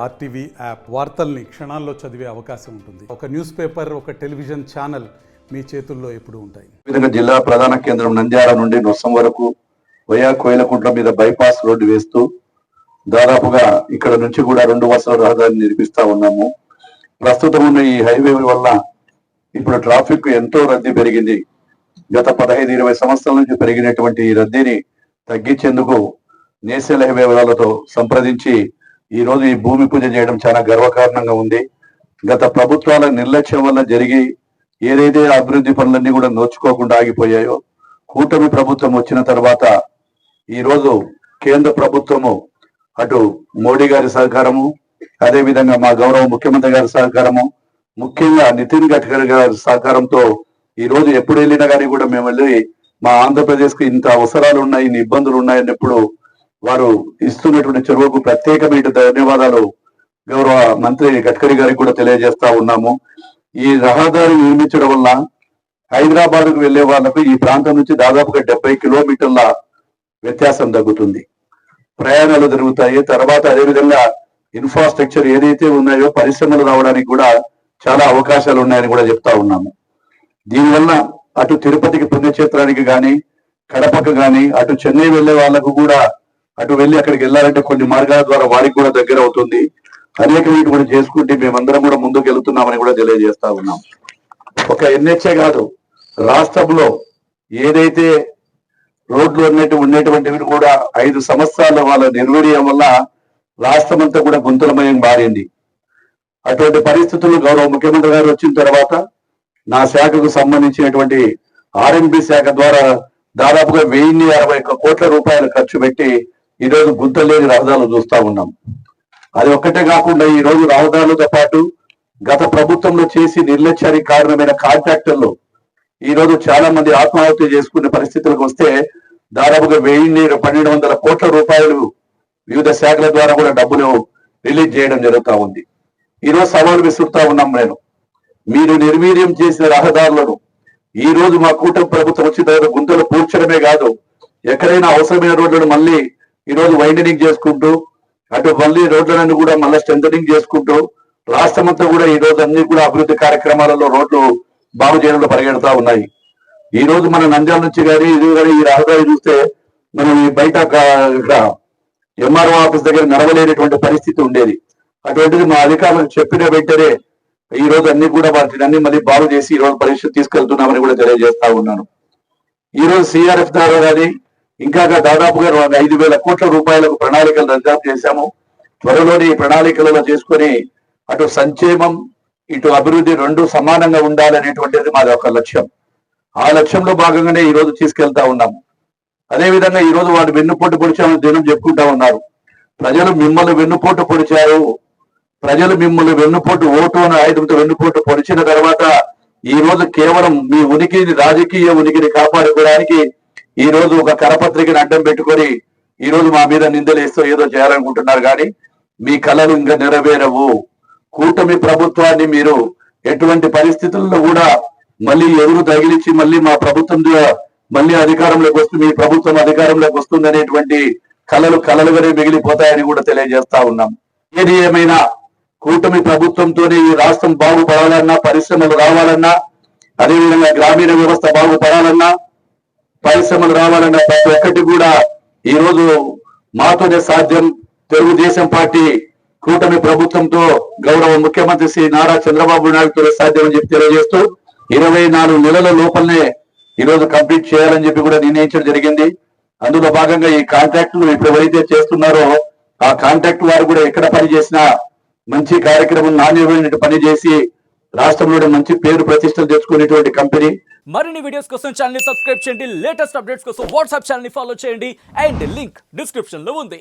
RTV app వార్తల్ని క్షణాల్లో చదివే అవకాశం ఉంటుంది. ఒక న్యూస్ పేపర్, ఒక టెలివిజన్ ఛానల్ మీ చేతుల్లో ఎప్పుడూ ఉంటాయి. విధంగా జిల్లా ప్రధాన కేంద్రం నంద్యాల నుండి నొస్సం వరకు వయా కోయిలకుంట్ల మీద బైపాస్ రోడ్డు వేస్తూ దాదాపుగా ఇక్కడ నుంచి కూడా 2 వరుసల రహదారిని నిర్మిస్తా ఉన్నాము. ప్రస్తుతం ఉన్న ఈ హైవే వల్ల ఇప్పుడు ట్రాఫిక్ ఎంతో రద్దీ పెరిగింది. గత 15-20 సంవత్సరాల నుంచి పెరిగినటువంటి ఈ రద్దీని తగ్గించేందుకు నేషనల్ హైవే వాళ్ళతో సంప్రదించి ఈ రోజు ఈ భూమి పూజ చేయడం చాలా గర్వకారణంగా ఉంది. గత ప్రభుత్వాల నిర్లక్ష్యం వల్ల జరిగి ఏదైతే అభివృద్ధి పనులన్నీ కూడా నోచుకోకుండా ఆగిపోయాయో, కూటమి ప్రభుత్వం వచ్చిన తర్వాత ఈ రోజు కేంద్ర ప్రభుత్వము అటు మోడీ గారి సహకారము, అదే విధంగా మా గౌరవ ముఖ్యమంత్రి గారి సహకారము, ముఖ్యంగా నితిన్ గడ్కరీ గారి సహకారంతో ఈ రోజు ఎప్పుడు వెళ్ళినా కానీ కూడా మేము వెళ్ళి మా ఆంధ్రప్రదేశ్ కి ఇంత అవసరాలు ఉన్నాయి, ఇన్ని ఇబ్బందులు ఉన్నాయన్నప్పుడు వారు ఇస్తున్నటువంటి చొరవకు ప్రత్యేకమైన ధన్యవాదాలు గౌరవ మంత్రి గడ్కరీ గారికి కూడా తెలియజేస్తా ఉన్నాము. ఈ రహదారి నిర్మించడం వల్ల హైదరాబాద్ కు వెళ్లే వాళ్లకు ఈ ప్రాంతం నుంచి దాదాపుగా 70 కిలోమీటర్ల వ్యత్యాసం తగ్గుతుంది, ప్రయాణాలు జరుగుతాయి. తర్వాత అదేవిధంగా ఇన్ఫ్రాస్ట్రక్చర్ ఏదైతే ఉన్నాయో పరిశ్రమలు రావడానికి కూడా చాలా అవకాశాలు ఉన్నాయని కూడా చెప్తా ఉన్నాము. దీనివల్ల అటు తిరుపతికి పుణ్యక్షేత్రానికి కానీ, కడపకు కానీ, అటు చెన్నై వెళ్లే వాళ్లకు కూడా అటు వెళ్ళి అక్కడికి వెళ్ళాలంటే కొన్ని మార్గాల ద్వారా వారికి కూడా దగ్గర అవుతుంది. అనేక వీటి కూడా చేసుకుంటే మేమందరం కూడా ముందుకు వెళుతున్నామని కూడా తెలియజేస్తా ఉన్నాం. ఒక ఎన్హెచ్ఏ కాదు, రాష్ట్రంలో ఏదైతే రోడ్లు ఉండేటువంటివి కూడా 5 సంవత్సరాల వాళ్ళ నిర్వీర్యం వల్ల రాష్ట్రం అంతా కూడా గుంతలమయం మారింది. అటువంటి పరిస్థితులు గౌరవ ముఖ్యమంత్రి గారు వచ్చిన తర్వాత నా శాఖకు సంబంధించినటువంటి ఆర్ఎండ్బి శాఖ ద్వారా దాదాపుగా 1061 కోట్ల రూపాయలు ఖర్చు పెట్టి ఈ రోజు గుంతలు లేని రహదారులు చూస్తా ఉన్నాం. అది ఒక్కటే కాకుండా ఈ రోజు రహదారులతో పాటు గత ప్రభుత్వంలో చేసి నిర్లక్ష్యానికి కారణమైన కాంట్రాక్టర్లు ఈ రోజు చాలా మంది ఆత్మహత్య చేసుకునే పరిస్థితులకు వస్తే దాదాపుగా 1200 కోట్ల రూపాయలు వివిధ శాఖల ద్వారా కూడా డబ్బులు రిలీజ్ చేయడం జరుగుతూ ఉంది. ఈ రోజు సవాలు విసురుతా ఉన్నాం. మీరు నిర్వీర్యం చేసిన రహదారులను ఈ రోజు మా కూటమి ప్రభుత్వం వచ్చిన తర్వాత గుంతలు పూడ్చడమే కాదు, ఎక్కడైనా అవసరమైన రోడ్లను మళ్ళీ ఈ రోజు వైండనింగ్ చేసుకుంటూ అటు మళ్ళీ రోడ్లను కూడా మళ్ళీ స్ట్రెంథనింగ్ చేసుకుంటూ రాష్ట్రమంతా కూడా ఈ రోజు అన్ని కూడా అభివృద్ధి కార్యక్రమాలలో రోడ్లు బాగు చేయడంలో పరిగెడతా ఉన్నాయి. ఈ రోజు మన నంద్యాల నుంచి కానీ ఇది కానీ ఈ రహదారి చూస్తే మనం ఈ బయట ఇక్కడ ఎంఆర్ఓ ఆఫీస్ దగ్గర నడవలేనటువంటి పరిస్థితి ఉండేది. అటువంటిది మా అధికారులకు చెప్పిన వెంటనే ఈ రోజు అన్ని కూడా వాటిని అన్ని మళ్ళీ బాగు చేసి ఈ రోజు పరీక్ష తీసుకెళ్తున్నామని కూడా తెలియజేస్తా ఉన్నాను. ఈ రోజు సిఆర్ఎఫ్ ద్వారా కానీ ఇంకా దాదాపుగా 5,000 కోట్ల రూపాయలకు ప్రణాళికలు రద్దు చేశాము. త్వరలోని ఈ ప్రణాళికలలో చేసుకొని అటు సంక్షేమం ఇటు అభివృద్ధి 2 సమానంగా ఉండాలనేటువంటిది మాది ఒక లక్ష్యం. ఆ లక్ష్యంలో భాగంగానే ఈ రోజు తీసుకెళ్తా ఉన్నాము. అదేవిధంగా ఈ రోజు వాడు వెన్నుపోటు పొడిచామని దినం చెప్పుకుంటా ఉన్నారు. ప్రజలు మిమ్మల్ని వెన్నుపోటు పొడిచారు, ప్రజలు మిమ్మల్ని వెన్నుపోటు ఓటు అని ఆయుధంతో వెన్నుపోటు పొడిచిన తర్వాత ఈ రోజు కేవలం మీ ఉనికిని, రాజకీయ ఉనికిని కాపాడుకోవడానికి ఈ రోజు ఒక కరపత్రికను అడ్డం పెట్టుకొని ఈ రోజు మా మీద నిందలేస్తూ ఏదో చేయాలనుకుంటున్నారు. కానీ మీ కళలు ఇంకా నెరవేరవు. కూటమి ప్రభుత్వాన్ని మీరు ఎటువంటి పరిస్థితుల్లో కూడా మళ్ళీ ఎదురు తగిలించి మళ్ళీ మా ప్రభుత్వం మళ్ళీ అధికారంలోకి వస్తుంది, మీ ప్రభుత్వం అధికారంలోకి వస్తుంది అనేటువంటి కళలుగానే మిగిలిపోతాయని కూడా తెలియజేస్తా ఉన్నాం. ఏది ఏమైనా కూటమి ప్రభుత్వంతోనే ఈ రాష్ట్రం బాగుపడాలన్నా, పరిశ్రమలు రావాలన్నా, అదేవిధంగా గ్రామీణ వ్యవస్థ బాగుపడాలన్నా, పరిశ్రమలు రావాలన్నా ప్రతి ఒక్కటి కూడా ఈ రోజు మాతోనే సాధ్యం. తెలుగుదేశం పార్టీ కూటమి ప్రభుత్వంతో గౌరవ ముఖ్యమంత్రి శ్రీ నారా చంద్రబాబు నాయుడుతో సాధ్యం అని చెప్పి తెలియజేస్తూ 24 నెలల లోపలనే ఈ రోజు కంప్లీట్ చేయాలని చెప్పి కూడా నిర్ణయించడం జరిగింది. అందులో భాగంగా ఈ కాంట్రాక్టులు ఇప్పుడు ఎవరైతే చేస్తున్నారో ఆ కాంట్రాక్ట్ వారు కూడా ఎక్కడ పని చేసినా మంచి కార్యక్రమం, నాణ్యమైన పని చేసి రాష్ట్రంలో మంచి పేరు ప్రతిష్టలు తెచ్చుకునేటువంటి కంపెనీ. మరిన్ని వీడియోస్ కోసం ఛానల్ ని సబ్స్క్రైబ్ చేయండి, లేటెస్ట్ అప్డేట్స్ కోసం వాట్సాప్ ఛానల్ ని ఫాలో చేయండి అండ్ లింక్ డిస్క్రిప్షన్ లో ఉంది.